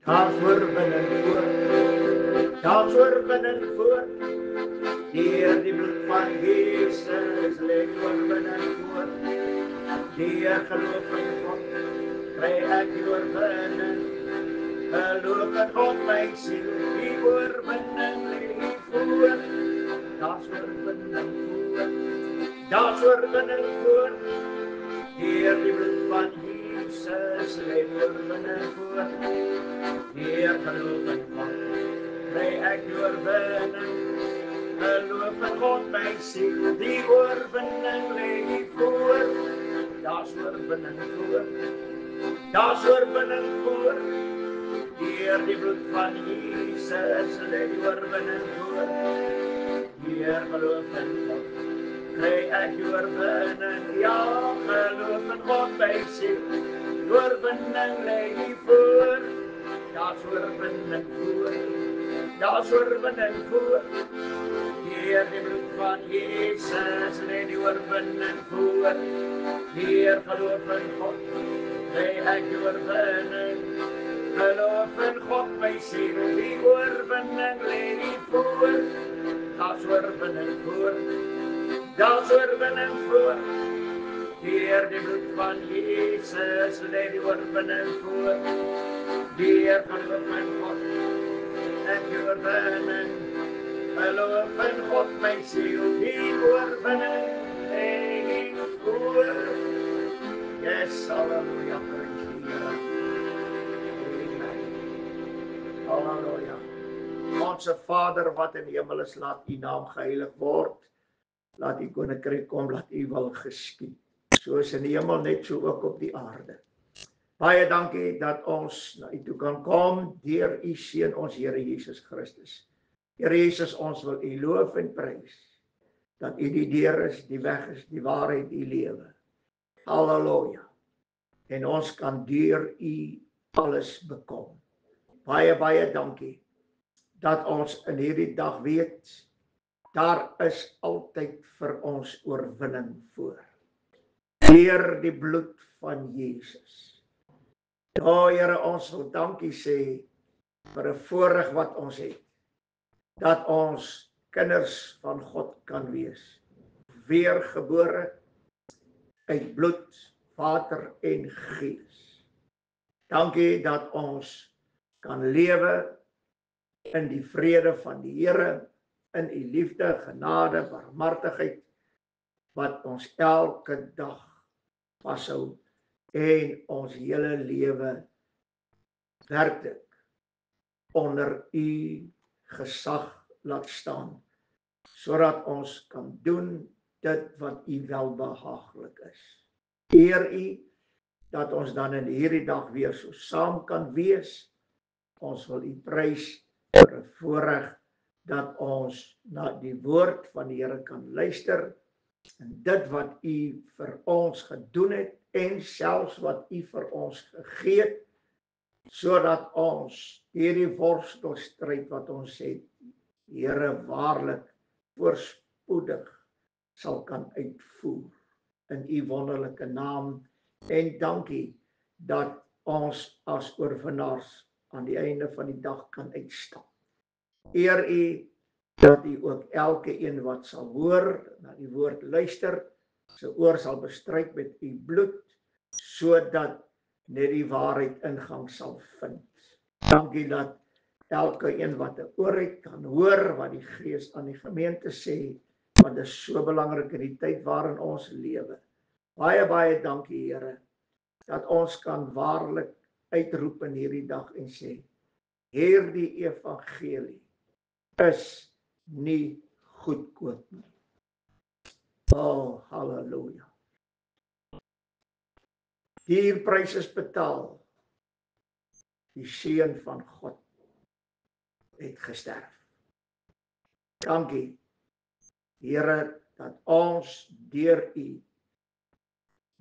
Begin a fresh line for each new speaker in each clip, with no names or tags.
Daar's oorwinning voor, daar's oorwinning voor. Deur die bloed van Jesus lê die oorwinning voor. Deur geloof in God kry ek die oorwinning. Geloof in God my siel, die oorwinning lê voor. Daar's oorwinning voor, daar's oorwinning voor. Deur die bloed van Jesus lê die oorwinning voor. Deur geloof in God kry ek die oorwinning. Geloof in God my siel, die oorwinning lê voor. Daar's oorwinning voor, daar's oorwinning voor. Deur die bloed van Jesus lê die oorwinning voor. Deur geloof in God kry ek die oorwinning. Ja, geloof in God my siel, die oorwinning lê voor. Daar's oorwinning voor, daar's oorwinning voor. Deur die bloed van Jesus lê die oorwinning voor. Deur geloof in God kry ek die oorwinning. Geloof in God my siel, die oorwinning lê voor. Daar's oorwinning voor, daar's oorwinning voor. Deur die bloed van Jesus lê die oorwinning voor. Deur geloof in God ek die oorwinning. Geloof in God my siel, die oorwinning lê voor. Yes, halleluja, prys die Here. Amen. Halleluja. Onse Vader wat in die hemel is, laat U naam geheilig word. Laat U koninkryk kom, laat U wil geskied. Soos in die hemel, net so ook op die aarde. Baie dankie dat ons na U toe kan kom deur U seun, ons Here Jesus Christus. Here Jesus, ons wil U loof en prys, dat U die deur is, die weg is, die waarheid, die lewe. Halleluja. En ons kan deur U alles bekom. Baie, baie dankie, dat ons in hierdie dag weet, daar is altyd vir ons oorwinning voor. Deur die bloed van Jesus. O Here, ons wil dankie sê vir 'n voorreg wat ons het, dat ons kinders van God kan wees. Weergebore uit bloed, water en gees. Dankie dat ons kan lewe in die vrede van die Here, in U liefde, genade, barmhartigheid, wat ons elke dag vashou en ons hele lewe werklik onder U gesag laat staan, sodat ons kan doen dit wat U welbehaaglik is. Eer U dat ons dan in hierdie dag weer so saam kan wees. Ons wil U prys vir 'n voorreg dat ons na die woord van die Here kan luister, en dit wat U vir ons gedoen het, en selfs wat U vir ons gegee het, sodat ons hierdie worstelstryd wat ons het, Here, waarlik voorspoedig sal kan uitvoer in U wonderlike naam. En dankie dat ons as oorwinnaars aan die einde van die dag kan uitstap. Eer U dat U ook elke een wat sal hoor, na die woord luister, sy oor sal bestryk met U bloed, sodat net die waarheid ingang sal vind. Dankie dat elke een wat 'n oor het kan hoor wat die Gees aan die gemeente sê, want dit is so belangrik in die tyd waarin ons lewe. Baie, baie dankie, Here, dat ons kan waarlik uitroep in hierdie dag en sê, hierdie evangelie is nie goedkoop nie. Oh, halleluja. Die prys is betaal. Die seun van God het gesterf. Dankie, Here, dat ons deur U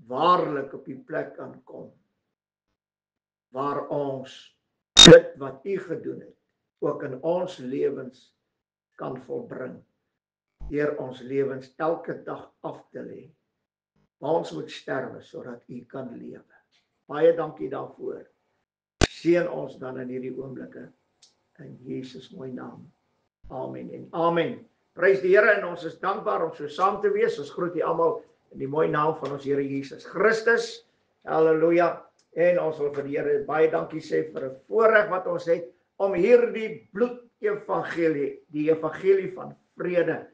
waarlik op die plek kan kom, waar ons dit wat U gedoen het, ook in ons lewens kan volbring, deur ons lewens elke dag af te lê. Ons moet sterwe sodat U kan lewe. Baie dankie daarvoor. seën ons dan in hierdie oomblikke. In Jesus mooi naam. Amen en amen. Prys die Here en ons is dankbaar om so saam te wees. Ons groet julle almal in die mooi naam van ons Here Jesus Christus. Halleluja. En ons wil vir die Here baie dankie sê vir 'n voorreg wat ons het om hierdie bloedevangelie, die evangelie van vrede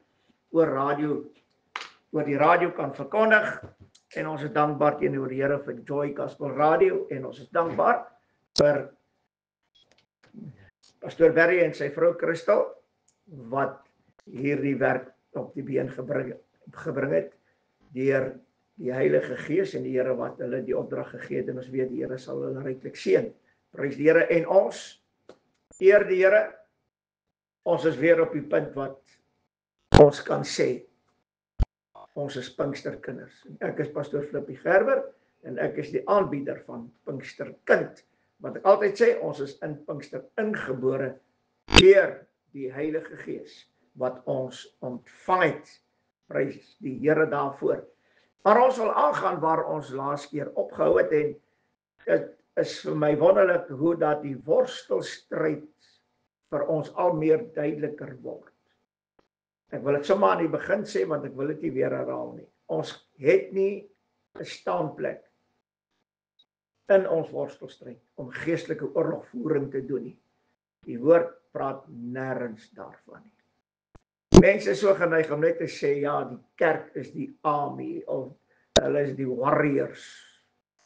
oor die radio kan verkondig. En ons is dankbaar teenoor die Here vir Joy Gospel Radio en ons is dankbaar vir Pastor Barry en sy vrou Christel wat hierdie werk op die been gebring het deur die Heilige Gees en die Here wat hulle die opdrag gegee het en ons weet die Here sal hulle ryklik seën. Prys die Here en ons eer die Here. Ons is weer op die punt wat ons kan sê ons is Pinksterkinders. Ek is Pastor Flippie Gerber en ek is die aanbieder van Pinksterkind. Wat ek altyd sê, ons is in Pinkster ingebore deur die Heilige Gees wat ons ontvang het. Prys die Here daarvoor. Maar ons wil aangaan waar ons laas keer opgehou het en dit is vir my wonderlik hoe dat die worstelstryd vir ons al meer duideliker word. Ek wil dit sommer aan die begin sê want ek wil dit nie weer herhaal nie. Ons het nie 'n staanplek in ons worstelstryd om geestelike oorlogvoering te doen nie. Die woord praat nêrens daarvan nie. Mense is so geneig om net te sê ja, die kerk is die army of hulle is die warriors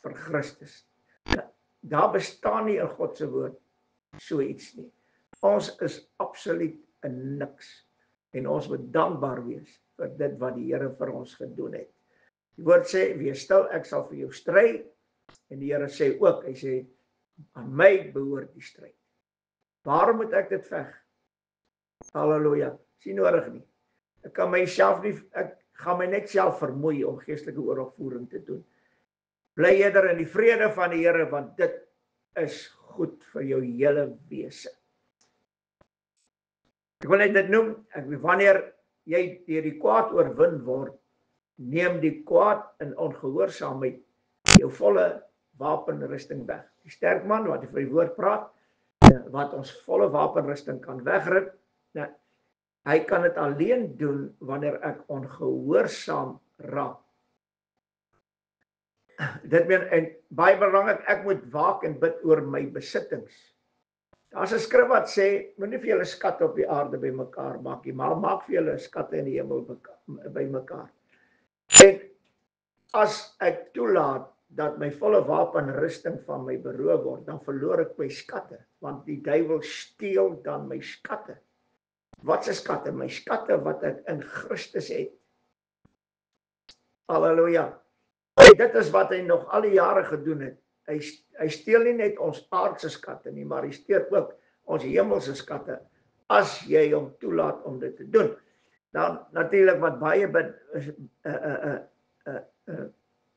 vir Christus. Daar bestaan nie in God se woord so iets nie. Ons is absoluut in niks en ons moet dankbaar wees vir dit wat die Here vir ons gedoen het. Die woord sê, wees stil, ek sal vir jou stry. En die Here sê ook, hy sê, aan my behoort die stryd. Waarom moet ek dit veg? Halleluja, is nie nodig nie. Ek gaan my net self vermoei om geestelike oorlogvoering te doen. Bly eerder in die vrede van die Here, want dit is goed vir jou hele wese. Ek wil net dit noem, wanneer jy deur die kwaad oorwin word, neem die kwaad in ongehoorsaamheid jou volle wapenrusting weg. Die sterk man wat vir die woord praat, wat ons volle wapenrusting kan wegruk, hy kan dit alleen doen wanneer ek ongehoorsaam raak. Dit meen, en baie belangrik, ek moet waak en bid oor my besittings. Daar's 'n skrif wat sê, moenie vir julle skatte op die aarde bymekaar maak nie, maar maak vir julle skatte in die hemel bymekaar. En as ek toelaat dat my volle wapenrusting van my beroof word, dan verloor ek my skatte, want die duiwel steel dan my skatte. Wat se skatte? My skatte wat ek in Christus het. Halleluja. Dit is wat hy nog al die jare gedoen het. Hy steel nie net ons aardse skatte nie, maar hy steel ook ons hemelse skatte, as jy hom toelaat om dit te doen. Dan natuurlik wat baie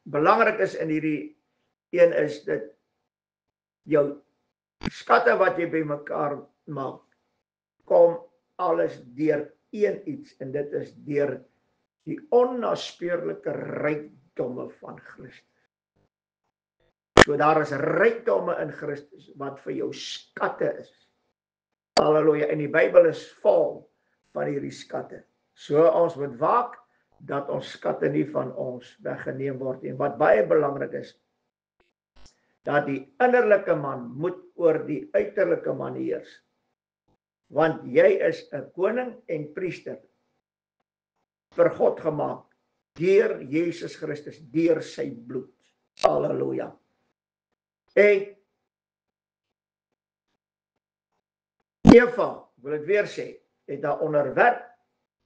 belangrik is in hierdie een is dit jou skatte wat jy bymekaar maak, kom alles deur een iets en dit is deur die onnaspeurlike rykdomme van Christus. So daar is rykdomme in Christus wat vir jou skatte is. Halleluja, en die Bybel is vol van hierdie skatte. So ons moet waak dat ons skatte nie van ons weggeneem word. En wat baie belangrik is, dat die innerlike man moet oor die uiterlike man heers. Want jy is 'n koning en priester vir God gemaak deur Jesus Christus, deur sy bloed. Halleluja. En Eva, wil ek weer sê, het haar onderwerp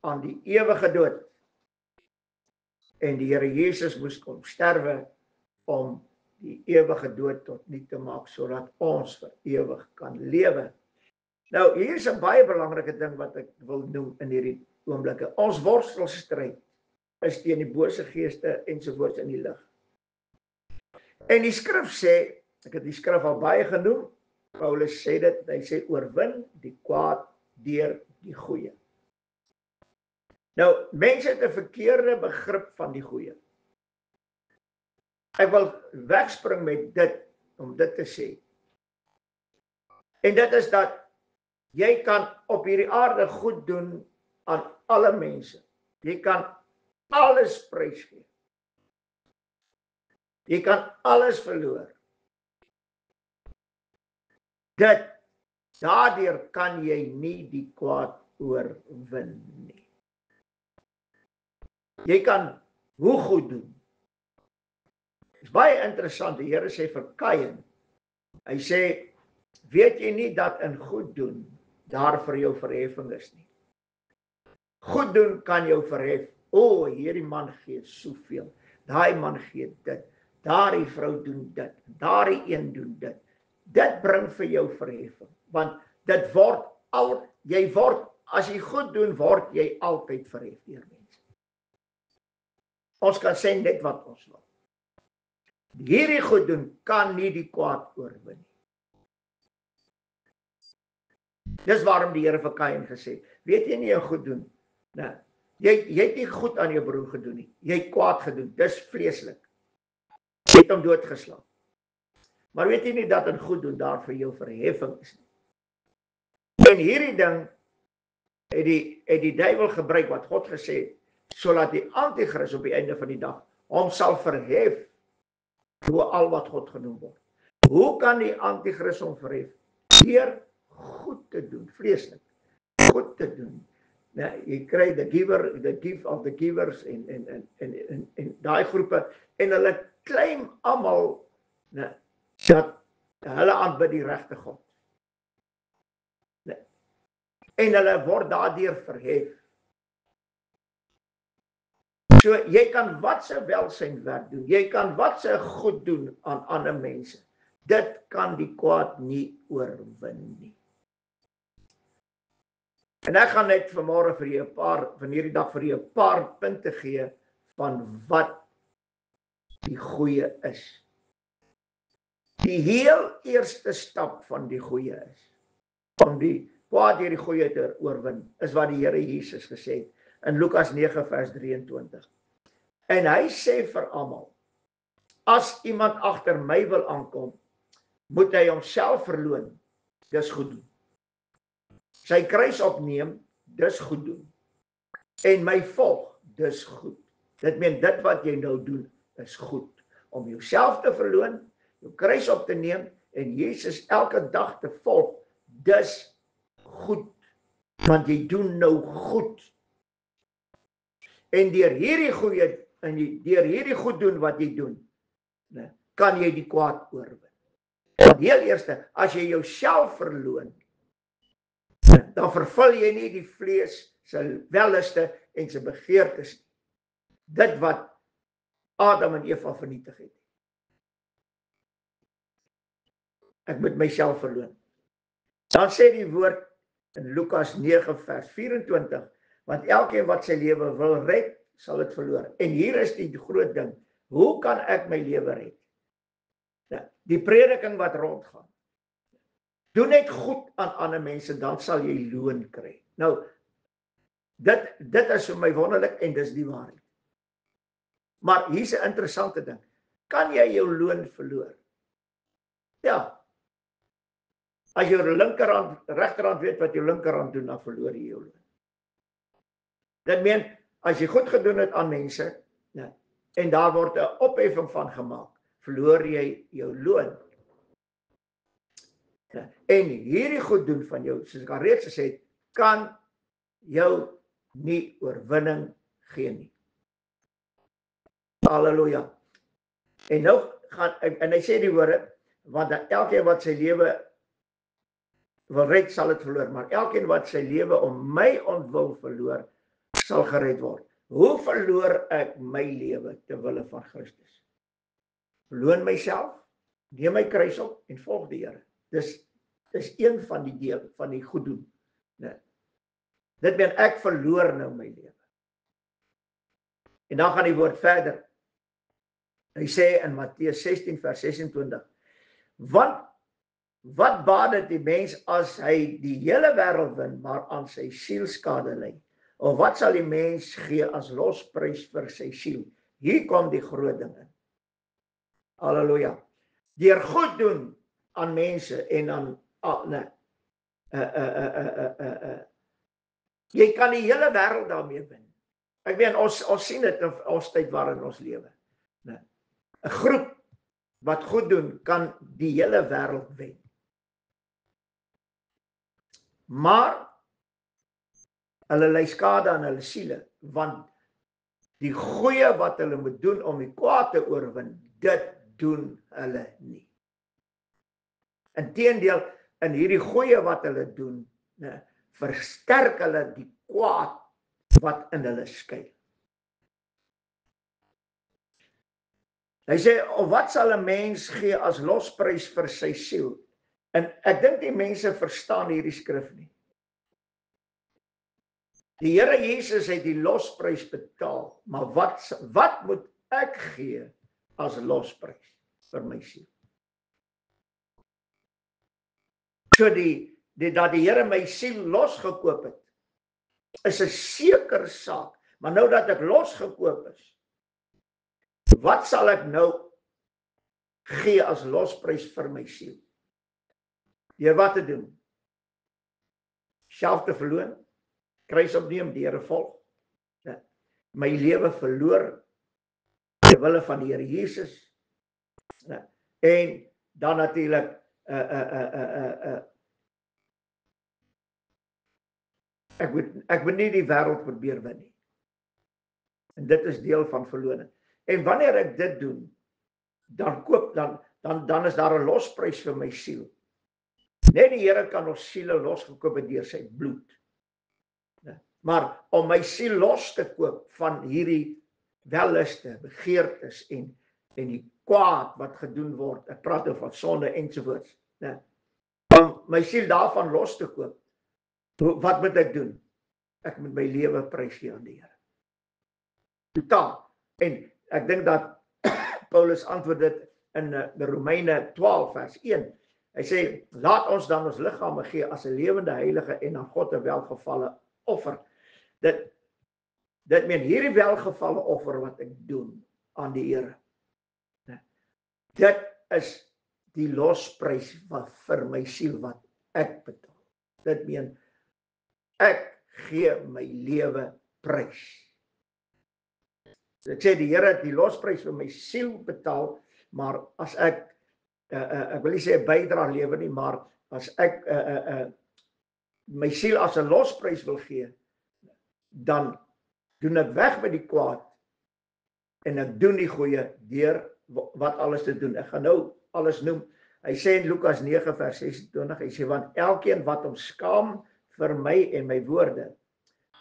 aan die ewige dood. En die Here Jesus moes kom sterwe om die ewige dood tot niet te maak, sodat ons vir ewig kan lewe. Nou, hier is 'n baie belangrike ding wat ek wil noem in hierdie oomblikke. Ons worstelstryd is teen die bose geeste ensovoorts in die lig. En die skrif sê, ek het die skrif al baie genoem, Paulus sê dit, hy sê oorwin die kwaad deur die goeie. Nou, mense het 'n verkeerde begrip van die goeie. Ek wil wegspring met dit, om dit te sê. En dit is dat jy kan op hierdie aarde goed doen aan alle mense. Jy kan alles prysgee. Jy kan alles verloor. Daardeur kan jy nie die kwaad oorwin nie. Jy kan hoe goed doen. Dit is baie interessant, die Here sê vir Kain, hy sê, weet jy nie dat in goed doen, daar vir jou verheffing is nie. Goed doen kan jou verhef. O, hierdie man gee soveel, daai man gee dit, daardie vrou doen dit, daardie een doen dit. Dit bring vir jou verheffing, want dit word as jy goed doen, word jy altyd verhef deur mense. Ons kan sê net wat ons wil. Hierdie goed doen kan nie die kwaad oorwin nie. Dis waarom die Here vir Kain gesê, weet jy nie jou goed doen? Nou, jy het nie goed aan jou broer gedoen nie. Jy het kwaad gedoen. Dis vleeslik. Jy het hom doodgeslaan. Maar weet jy nie dat in goed doen daar vir jou verheffing is nie? En hierdie ding het die duiwel gebruik wat God gesê het, sodat die antichrist op die einde van die dag hom sal verhef door al wat God genoem word. Hoe kan die antichrist hom verhef? Deur goed te doen, vleeslik. Goed te doen. Nou, jy kry the gift of the givers en daai groepe, en hulle claim almal dat hulle aanbid die regte God. En hulle word daardeur verhef. So, jy kan wat se welsynwerk doen, jy kan wat se goed doen aan ander mense. Dit kan die kwaad nie oorwin nie. En ek gaan net vanmôre vir julle van hierdie dag vir julle 'n paar punte gee van wat die goeie is. Die heel eerste stap van die goeie is om die kwaad deur die goeie te oorwin, is wat die Here Jesus gesê het in Lukas 9 vers 23. En hy sê vir almal, as iemand agter my wil aankom, moet hy homself verloon, dis goed doen. Sy kruis opneem, dis goed doen. En my volg, dis goed. Dit meen dit wat jy nou doen, is goed. Om jouself te verloon, jou kruis op te neem, en Jesus elke dag te volg, dis goed. Want jy doen nou goed. En deur hierdie goed doen wat jy doen, kan jy die kwaad oorwin. Want heel eerste, as jy jouself verloon, dan vervul jy nie die vlees se welluste en sy begeertes nie. Dit wat Adam en Eva vernietig het. Ek moet myself verloon. Dan sê die woord in Lukas 9 vers 24, want elkeen wat sy lewe wil red, sal dit verloor. En hier is die groot ding, hoe kan ek my lewe red? Die prediking wat rondgaan. Doe net goed aan ander mense, dan sal jy loon kry. Nou, dit is vir my wonderlik en dis die waarheid. Maar hier's 'n interessante ding. Kan jy jou loon verloor? Ja. As jou regterhand weet wat jou linkerhand doen, dan verloor jy jou loon. Dit meen, as jy goed gedoen het aan mense, en daar word 'n opheffing van gemaak, verloor jy jou loon. En hierdie goed doen van jou, soos ek al reeds gesê het, kan jou nie oorwinning gee nie. Halleluja. En nou en hy sê die woorde, want elkeen wat sy lewe wil red, sal dit verloor, maar elkeen wat sy lewe om my ontwil verloor, sal gered word. Hoe verloor ek my lewe ter wille van Christus? Verloon myself, neem my kruis op en volg die Here. Dis een van die deel van die goed doen. Dit meen ek verloor nou my lewe. En dan gaan die woord verder. Hy sê in Matteus 16 vers 26, want wat baat dit die mens as hy die hele wêreld win, maar aan sy siel skade ly? Of wat sal die mens gee as losprys vir sy siel? Hier kom die groot ding in. Halleluja. Deur goed doen aan mense en aan nee. Jy kan die hele wêreld daarmee wen. Ek weet ons sien dit in ons tyd waarin ons lewe. Nee. 'n Groep wat goed doen kan die hele wêreld wen. Maar hulle ly skade aan hulle siele, want die goeie wat hulle moet doen om die kwaad te oorwin, dit doen hulle nie. Inteendeel, in hierdie goeie wat hulle doen, versterk hulle die kwaad wat in hulle skuil. Hy sê, of wat sal 'n mens gee as losprys vir sy siel? En ek dink die mense verstaan hierdie skrif nie. Die Here Jesus het die losprys betaal, maar wat moet ek gee as losprys vir my siel? So dat die Here my siel losgekoop het, is 'n sekere saak. Maar nou dat ek losgekoop is, wat sal ek nou gee as losprys vir my siel? Deur wat te doen? Self te verloon, kruis opneem, die Here volg, my lewe verloor ter wille van die Here Jesus, en dan natuurlik ek moet nie die wêreld probeer win nie. En dit is deel van verloning. En wanneer ek dit doen, dan is daar 'n losprys vir my siel. Net die Here kan ons siele losgekoop het deur sy bloed. Maar om my siel los te koop van hierdie welluste, begeertes en die kwaad wat gedoen word, ek praat oor van sonde ensovoorts, om my siel daarvan los te koop, wat moet ek doen? Ek moet my lewe prys gee aan die Here. Totaal. En ek dink dat Paulus antwoord dit in Romeine 12 vers 1. Hy sê, laat ons dan ons liggame gee as 'n lewende heilige en aan God 'n welgevalle offer. Dit meen hierdie welgevalle offer wat ek doen aan die Here. Dit is die losprys vir my siel wat ek betaal. Dit meen ek gee my lewe prys. Ek sê die Here het die losprys vir my siel betaal, maar as ek wil nie sê 'n bydrae lewer nie, maar as ek my siel as 'n losprys wil gee, dan doen ek weg met die kwaad en ek doen die goeie deur wat alles te doen. Ek gaan nou alles noem. Hy sê in Lukas 9 vers 26, hy sê, want elkeen wat hom skaam vir my en my woorde,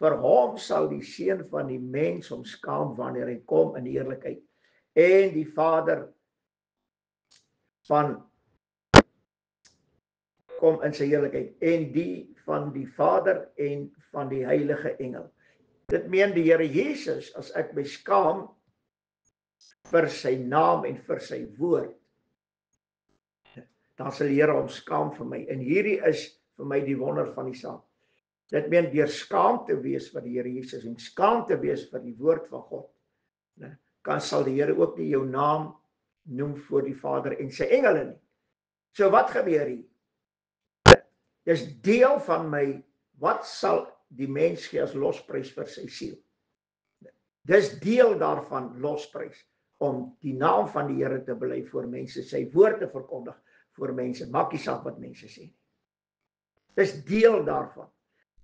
vir hom sal die seun van die mens hom skaam wanneer hy kom in heerlikheid. En die Vader kom in sy heerlikheid. En die van die Vader en van die heilige engel. Dit meen die Here Jesus, as ek my skaam vir sy naam en vir sy woord, dan sal die Here hom skaam vir my. En hierdie is vir my die wonder van die saak. Dit meen deur skaam te wees vir die Here Jesus en skaam te wees vir die woord van God, sal die Here ook nie jou naam noem voor die Vader en sy engele nie. So wat gebeur hier? Dis deel van my, wat sal die mens gee as losprys vir sy siel? Dis deel daarvan losprys, om die naam van die Here te bely voor mense, sy woord te verkondig voor mense, maak nie saak wat mense sê nie. Dis deel daarvan.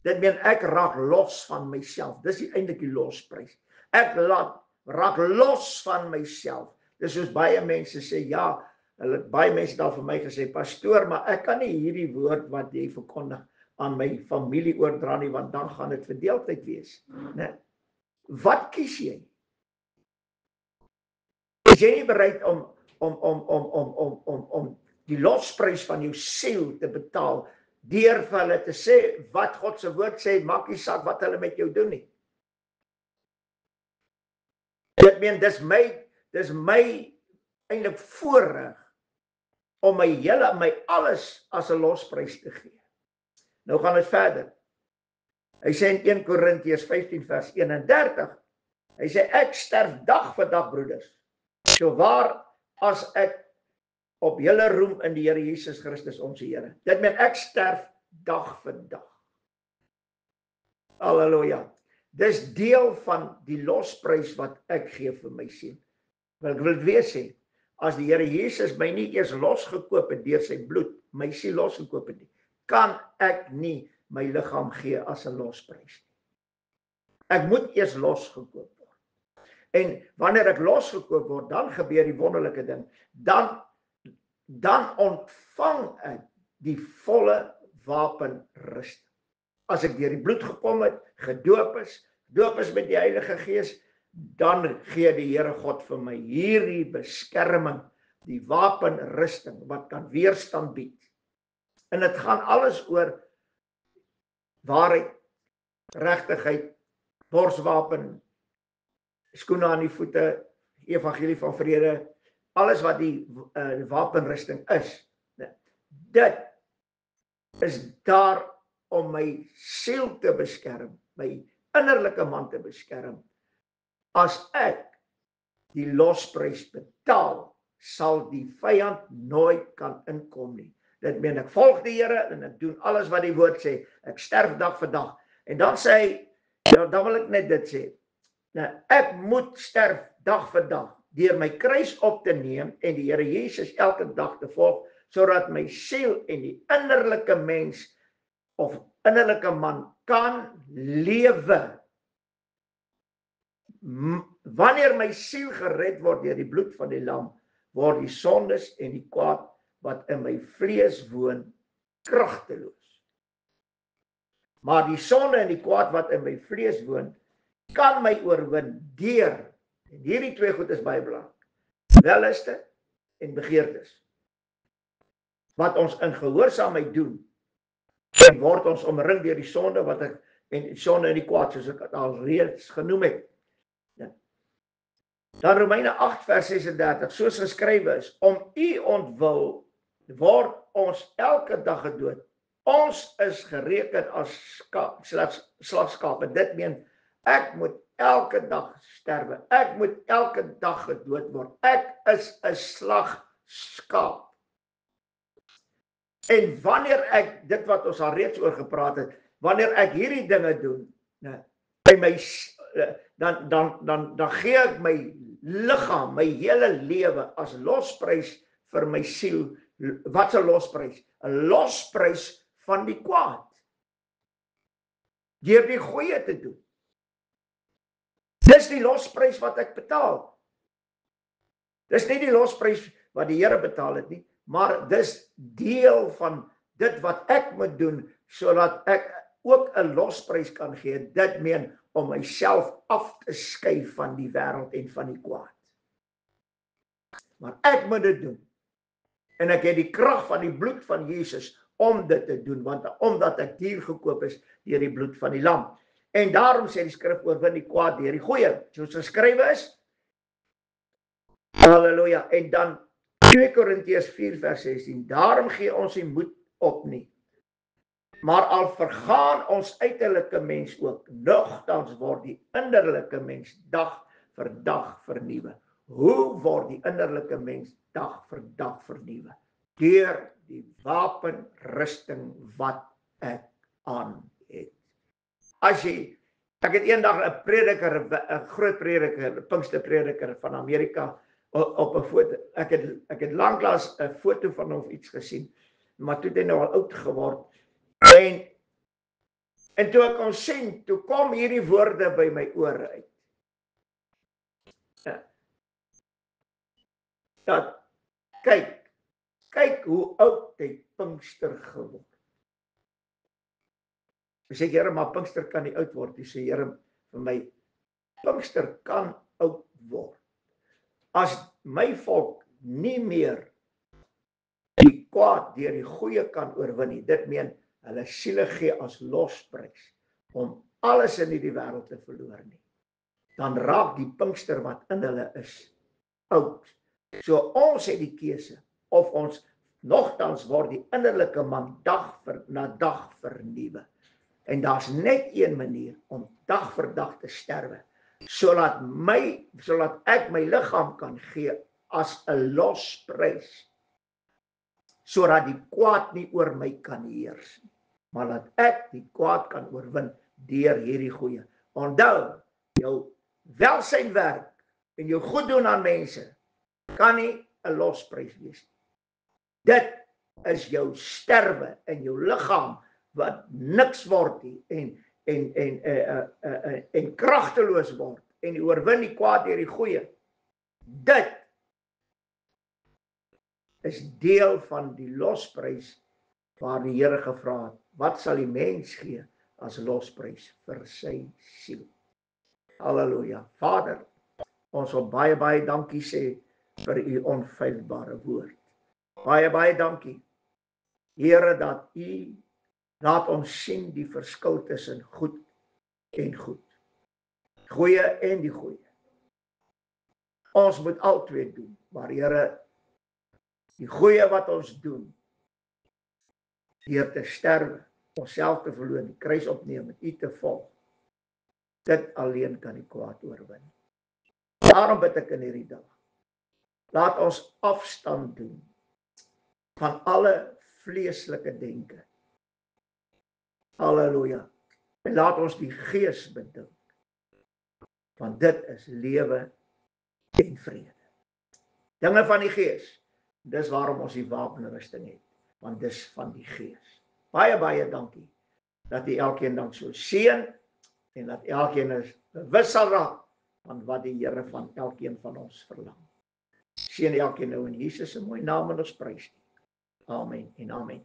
Dit meen ek raak los van myself. Dis eintlik die losprys. Ek raak los van myself. Dis soos baie mense sê, ja, baie mense het al vir my gesê, pastoor, maar ek kan nie hierdie woord wat jy verkondig aan my familie oordra nie, want dan gaan dit verdeeldheid wees. Nee. Wat kies jy? Is jy nie bereid om die losprys van jou siel te betaal, deur vir hulle te sê, wat God se woord sê, maak nie saak wat hulle met jou doen nie. Dit meen, dis my eintlik voorreg om my alles as 'n losprys te gee. Nou gaan dit verder. Hy sê in 1 Korintiërs 15 vers 31, hy sê ek sterf dag vir dag, broeders. So waar as ek op julle roem in die Here Jesus Christus ons Here. Dit meen ek sterf dag vir dag. Halleluja. Dis deel van die losprys wat ek gee vir my siel. Want ek wil weer sê, as die Here Jesus my nie eers losgekoop het deur sy bloed, my siel losgekoop het nie, kan ek nie my liggaam gee as 'n losprys nie. Ek moet eers losgekoop word. En wanneer ek losgekoop word, dan gebeur die wonderlike ding. Dan ontvang ek die volle wapenrusting. As ek deur die bloed gekom het, gedoop is met die Heilige Gees, dan gee die Here God vir my hierdie beskerming, die wapenrusting wat kan weerstand bied. En dit gaan alles oor waarheid, regtigheid, borswapen, skoene aan die voete, evangelie van vrede, alles wat die wapenrusting is. Dit is daar om my siel te beskerm, my innerlike man te beskerm. As ek die losprys betaal, sal die vyand nooit kan inkom nie. Dit meen ek volg die Here en ek doen alles wat die woord sê. Ek sterf dag vir dag. En dan sê hy, dan wil ek net dit sê. Nou, ek moet sterf dag vir dag deur my kruis op te neem en die Here Jesus elke dag te volg, sodat my siel en die innerlike mens of innerlike man kan lewe. Wanneer my siel gered word deur die bloed van die lam, word die sondes en die kwaad wat in my vlees woon kragteloos. Maar die sonde en die kwaad wat in my vlees woon, kan my oorwin deur, en hierdie twee goed is baie belangrik, welluste en begeertes. Wat ons in gehoorsaamheid doen, en word ons omring deur die sonde en sonde en die kwaad, soos ek al reeds genoem het. Dan Romeine 8 vers 36, soos geskrywe is, om u ontwil word ons elke dag gedood. Ons is gereken as slagskape. Dit meen, ek moet elke dag sterwe. Ek moet elke dag gedood word. Ek is 'n slagskaap. En wanneer ek, dit wat ons al reeds oor gepraat het, wanneer ek hierdie dinge doen, by my, dan gee ek my liggaam, my hele lewe as losprys vir my siel. Wat 'n losprys? 'n Losprys van die kwaad. Deur die goeie te doen. Dis die losprys wat ek betaal. Dis nie die losprys wat die Here betaal het nie, maar dis deel van dit wat ek moet doen, sodat ek ook 'n losprys kan gee. Dit meen om myself af te skei van die wêreld en van die kwaad. Maar ek moet dit doen. En ek het die krag van die bloed van Jesus om dit te doen, omdat ek duur gekoop is deur die bloed van die lam. En daarom sê die skrif, oorwin die kwaad deur die goeie, soos geskrywe is. Halleluja. En dan 2 Korintiërs 4 vers 16, daarom gee ons die moed op nie. Maar al vergaan ons uiterlike mens ook, nogtans word die innerlike mens dag vir dag vernuwe. Hoe word die innerlike mens dag vir dag vernuwe? Deur die wapenrusting wat ek aan het. Ek het eendag 'n groot prediker, 'n Pinksterprediker van Amerika op 'n foto. Ek het lanklaas 'n foto van hom of iets gesien, maar toe het hy nou al oud geword. En toe ek hom sien, toe kom hierdie woorde by my ore uit. Dat kyk hoe oud hy Pinkster geword. Ek sê, Here, maar Pinkster kan nie oud word. Hy sê, Here, vir my, Pinkster kan oud word. As my volk nie meer die kwaad deur die goeie kan oorwin nie, dit meen, hulle siele gee as losprys om alles in hierdie wêreld te verloor nie, dan raak die Pinkster wat in hulle is oud. So ons het die keuse, of ons nogtans word die innerlike man dag na dag vernuwe. En daar's net een manier om dag vir dag te sterwe, sodat ek my liggaam kan gee as 'n losprys sodat die kwaad nie oor my kan heers nie, maar dat ek die kwaad kan oorwin deur hierdie goeie. Onthou, jou welsynwerk en jou goed doen aan mense kan nie 'n losprys wees nie. Dit is jou sterwe in jou liggaam wat niks word nie en kragteloos word en die oorwin die kwaad deur die goeie. Dit is deel van die losprys waar die Here gevra het, wat sal die mens gee as losprys vir sy siel? Halleluja. Vader, ons wil baie dankie sê vir u onfeilbare woord. Baie dankie, Here, dat u laat ons sien die verskil tussen goed en goed. Goeie en die goeie. Ons moet albei doen, maar Here, die goeie wat ons doen, deur te sterwe, onsself te verloon, die kruis opneem en u te volg, dit alleen kan die kwaad oorwin. Daarom bid ek in hierdie dag, laat ons afstand doen van alle vleeslike denke. Halleluja. En laat ons die Gees bedink, want dit is lewe en vrede. Dinge van die Gees, dis waarom ons die wapenrusting het, want dis van die Gees. Baie dankie, dat u elkeen dan so seën, en dat elkeen is bewus sal raak, van wat die Here van elkeen van ons verlang. Seën elkeen nou in Jesus se mooi naam en ons prys. Amen en amen.